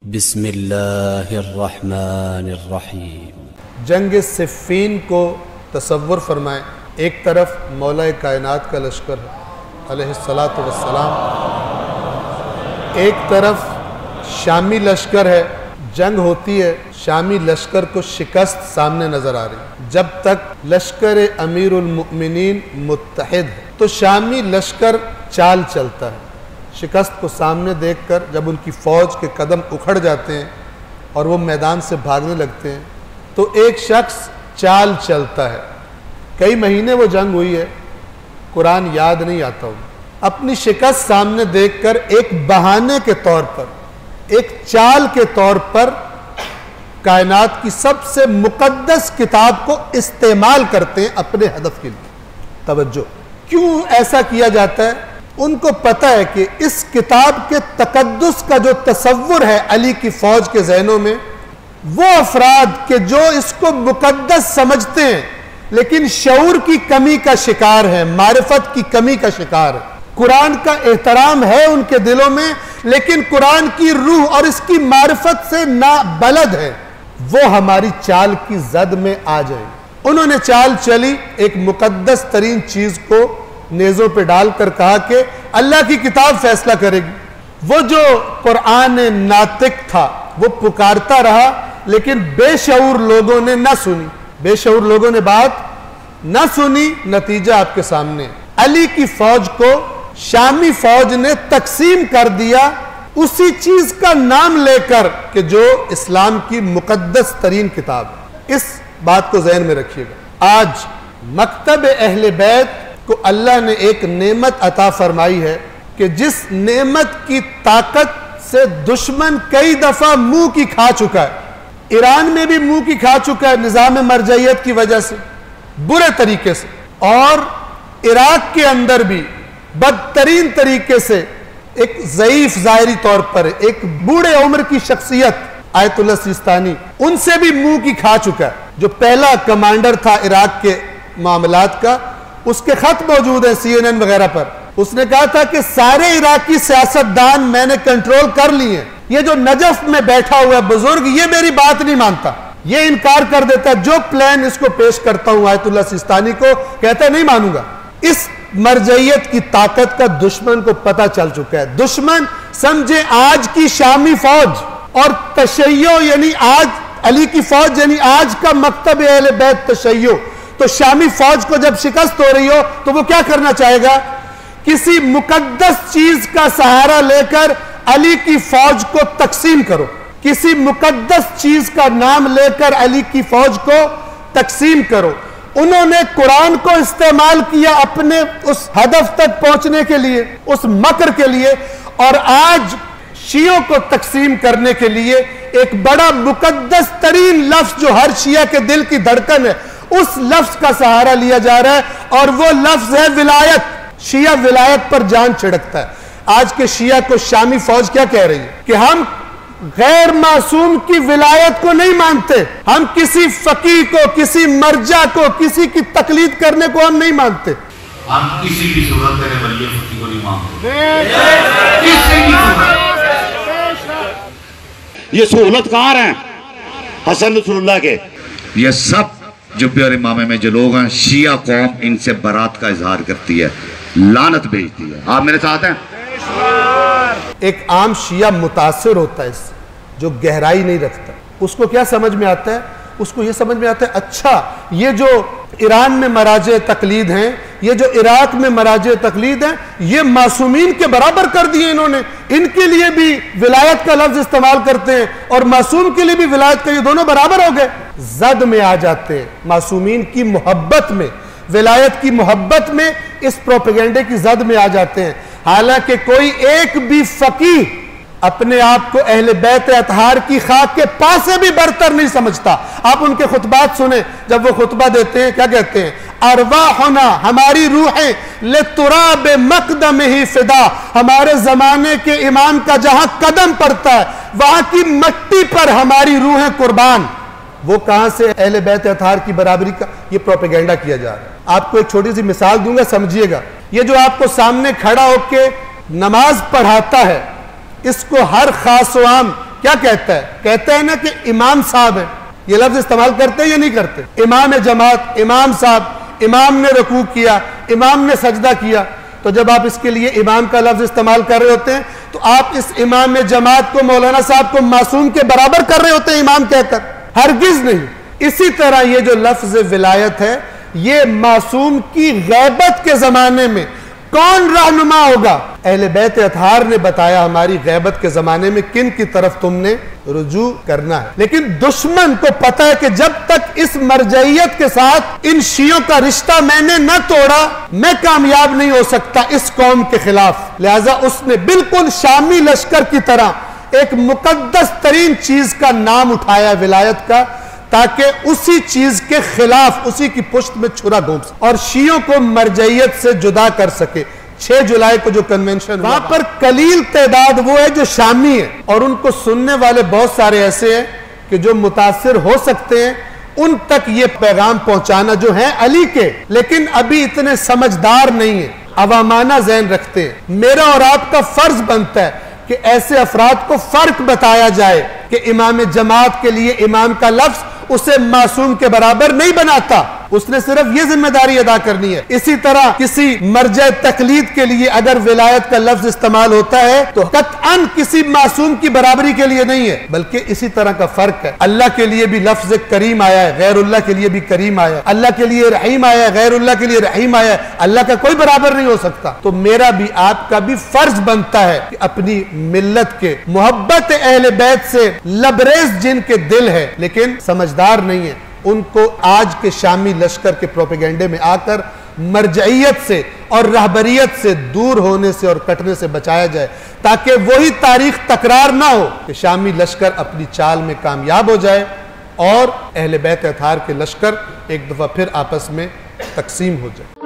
بسم اللہ الرحمن الرحیم۔ جنگ صفین کو تصور فرمائیں، ایک طرف مولا کائنات کا لشکر ہے علیہ الصلاۃ والسلام، ایک طرف شامی لشکر ہے، جنگ ہوتی ہے، شامی لشکر کو شکست سامنے نظر آ رہی ہے۔ جب تک لشکر امیر المؤمنین متحد ہے تو شامی لشکر چال چلتا ہے، شکست کو سامنے دیکھ کر جب ان کی فوج کے قدم اکھڑ جاتے ہیں اور وہ میدان سے بھاگنے لگتے ہیں تو ایک شخص چال چلتا ہے۔ کئی مہینے وہ جنگ ہوئی ہے، قرآن یاد نہیں آتا ہوں، اپنی شکست سامنے دیکھ کر ایک بہانے کے طور پر، ایک چال کے طور پر کائنات کی سب سے مقدس کتاب کو استعمال کرتے ہیں اپنے ہدف کے لیے۔ توجہ، کیوں ایسا کیا جاتا ہے؟ ان کو پتہ ہے کہ اس کتاب کے تقدس کا جو تصور ہے علی کی فوج کے ذہنوں میں، وہ افراد کہ جو اس کو مقدس سمجھتے ہیں لیکن شعور کی کمی کا شکار ہے، معرفت کی کمی کا شکار ہے۔ قرآن کا احترام ہے ان کے دلوں میں لیکن قرآن کی روح اور اس کی معرفت سے نابلد ہے، وہ ہماری چال کی زد میں آ جائیں۔ انہوں نے چال چلی، ایک مقدس ترین چیز کو نیزوں پہ ڈال کر کہا کہ اللہ کی کتاب فیصلہ کرے گی۔ وہ جو قرآن ناطق تھا وہ پکارتا رہا لیکن بے شعور لوگوں نے نہ سنی، بے شعور لوگوں نے بات نہ سنی، نتیجہ آپ کے سامنے۔ علی کی فوج کو شامی فوج نے تقسیم کر دیا اسی چیز کا نام لے کر کہ جو اسلام کی مقدس ترین کتاب ہے۔ اس بات کو ذہن میں رکھیے گا۔ آج مکتب اہل بیت کو اللہ نے ایک نعمت عطا فرمائی ہے کہ جس نعمت کی طاقت سے دشمن کئی دفعہ منہ کی کھا چکا ہے، ایران میں بھی منہ کی کھا چکا ہے نظام مرجعیت کی وجہ سے برے طریقے سے، اور عراق کے اندر بھی بدترین طریقے سے ایک ضعیف ظاہری طور پر ایک بوڑھے عمر کی شخصیت آیت اللہ سیستانی ان سے بھی منہ کی کھا چکا ہے، جو پہلا کمانڈر تھا عراق کے معاملات کا۔ اس کے خط موجود ہیں CNN وغیرہ پر، اس نے کہا تھا کہ سارے عراقی سیاستدان میں نے کنٹرول کر لی ہیں، یہ جو نجف میں بیٹھا ہوا ہے بزرگ یہ میری بات نہیں مانتا، یہ انکار کر دیتا ہے، جو پلان اس کو پیش کرتا ہوں آیت اللہ سیستانی کو کہتا ہے نہیں مانوں گا۔ اس مرجعیت کی طاقت کا دشمن کو پتہ چل چکا ہے۔ دشمن سمجھے آج کی شامی فوج اور تشیع یعنی آج علی کی فوج یعنی آج کا مکتب اہل بیت تشیع، تو شامی فوج کو جب شکست ہو رہی ہو تو وہ کیا کرنا چاہے گا؟ کسی مقدس چیز کا سہارا لے کر علی کی فوج کو تقسیم کرو، کسی مقدس چیز کا نام لے کر علی کی فوج کو تقسیم کرو۔ انہوں نے قرآن کو استعمال کیا اپنے اس ہدف تک پہنچنے کے لیے، اس مکر کے لیے، اور آج شیعوں کو تقسیم کرنے کے لیے ایک بڑا مقدس ترین لفظ جو ہر شیعہ کے دل کی دھڑکن ہے اس لفظ کا سہارا لیا جا رہا ہے، اور وہ لفظ ہے ولایت۔ شیعہ ولایت پر جان چھڑکتا ہے۔ آج کے شیعہ کو شامی فوج کیا کہہ رہی ہے کہ ہم غیر معصوم کی ولایت کو نہیں مانتے، ہم کسی فقیہ کو، کسی مرجع کو، کسی کی تقلید کرنے کو ہم نہیں مانتے، ہم کسی بھی صورت میں ولی فقیہ کو نہیں مانتے، کسی بھی صورت۔ یہ سہولت کار ہیں حسن رسول اللہ کے، یہ سب جبے اور امامے میں جو لوگ ہیں شیعہ قوم ان سے برات کا اظہار کرتی ہے، لعنت بھیجتی ہے۔ آپ میرے ساتھ ہیں؟ ایک عام شیعہ متاثر ہوتا ہے اس سے، جو گہرائی نہیں رکھتا، اس کو کیا سمجھ میں آتا ہے؟ اس کو یہ سمجھ میں آتا ہے اچھا یہ جو ایران میں مراجع تقلید ہیں، یہ جو عراق میں مراجع تقلید ہیں، یہ معصومین کے برابر کر دیے انہوں نے، ان کے لیے بھی ولایت کا لفظ استعمال کرتے ہیں اور معصوم کے لیے بھی ولایت کا، یہ دونوں برابر ہو گئے۔ زد میں آ جاتے ہیں، معصومین کی محبت میں، ولایت کی محبت میں، اس پروپیگنڈے کی زد میں آ جاتے ہیں، حالانکہ کوئی ایک بھی فقیہ اپنے آپ کو اہل بیت اطہار کی خاک کے پاس سے بھی برتر نہیں سمجھتا۔ آپ ان کے خطبات سنیں، جب وہ خطبہ دیتے ہیں کیا کہتے ہیں؟ ارواحنا، ہماری روحیں لتراب مقدمہ فدا، ہمارے زمانے کے امام کا جہاں قدم پڑتا ہے وہاں کی مٹی پر ہماری روحیں قربان۔ وہ کہاں سے اہل بیت اطہار کی برابری کا یہ پروپیگنڈا کیا جا رہا ہے؟ آپ کو ایک چھوٹی سی مثال دوں گا، سمجھیے گا۔ یہ جو آپ کو سامنے کھڑا ہو کے نماز پڑھاتا ہے، اس کو ہر خاص و عام کیا کہتا ہے نا کہ امام صاحب ہے. یہ لفظ استعمال کرتے یا نہیں کرتے؟ امام جماعت، امام صاحب، امام نے رکوع کیا، امام نے سجدہ کیا. تو جب آپ اس کے لیے امام کا لفظ استعمال کر رہے ہوتے ہیں تو آپ اس امام جماعت کو، مولانا صاحب کو معصوم کے برابر کر رہے ہوتے ہیں امام کہہ کر؟ ہرگز نہیں. اسی طرح یہ جو لفظ ولایت ہے، یہ معصوم کی غیبت کے زمانے میں کون رہنما ہوگا؟ اہل بیت اطہار نے بتایا ہماری غیبت کے زمانے میں کن کی طرف تم نے رجوع کرنا ہے. لیکن دشمن کو پتا ہے کہ جب تک اس مرجعیت کے ساتھ ان شیعوں کا رشتہ میں نے نہ توڑا، میں کامیاب نہیں ہو سکتا اس قوم کے خلاف. لہذا اس نے بالکل شامی لشکر کی طرح ایک مقدس ترین چیز کا نام اٹھایا، ولایت کا، تاکہ اسی چیز کے خلاف اسی کی پشت میں چھرا گھونپ سکے اور شیعوں کو مرجعیت سے جدا کر سکے. 6 جولائی کو جو کنونشن، وہاں پر قلیل تعداد وہ ہے جو شامی ہے، اور ان کو سننے والے بہت سارے ایسے ہیں کہ جو متاثر ہو سکتے ہیں. ان تک یہ پیغام پہنچانا جو ہے علی کے، لیکن ابھی اتنے سمجھدار نہیں ہیں، عوامانہ ذہن رکھتے ہیں. میرا اور آپ کا فرض بنتا ہے کہ ایسے افراد کو فرق بتایا جائے کہ امام جماعت کے لیے امام کا لفظ اسے معصوم کے برابر نہیں بناتا، اس نے صرف یہ ذمہ داری ادا کرنی ہے. اسی طرح کسی مرجع تقلید کے لیے اگر ولایت کا لفظ استعمال ہوتا ہے تو قطعاً کسی معصوم کی برابری کے لیے نہیں ہے، بلکہ اسی طرح کا فرق ہے. اللہ کے لیے بھی لفظ کریم آیا ہے، غیر اللہ کے لیے بھی کریم آیا ہے. اللہ کے لیے رحیم آیا ہے، غیر اللہ کے لیے رحیم آیا ہے. اللہ کا کوئی برابر نہیں ہو سکتا. تو میرا بھی آپ کا بھی فرض بنتا ہے کہ اپنی ملت کے محبت اہل بیت سے لبریز جن کے دل ہے لیکن سمجھدار نہیں ہے، ان کو آج کے شامی لشکر کے پروپیگنڈے میں آ کر مرجعیت سے اور رہبریت سے دور ہونے سے اور کٹنے سے بچایا جائے، تاکہ وہی تاریخ تکرار نہ ہو کہ شامی لشکر اپنی چال میں کامیاب ہو جائے اور اہل بیت اطہار کے لشکر ایک دفعہ پھر آپس میں تقسیم ہو جائے.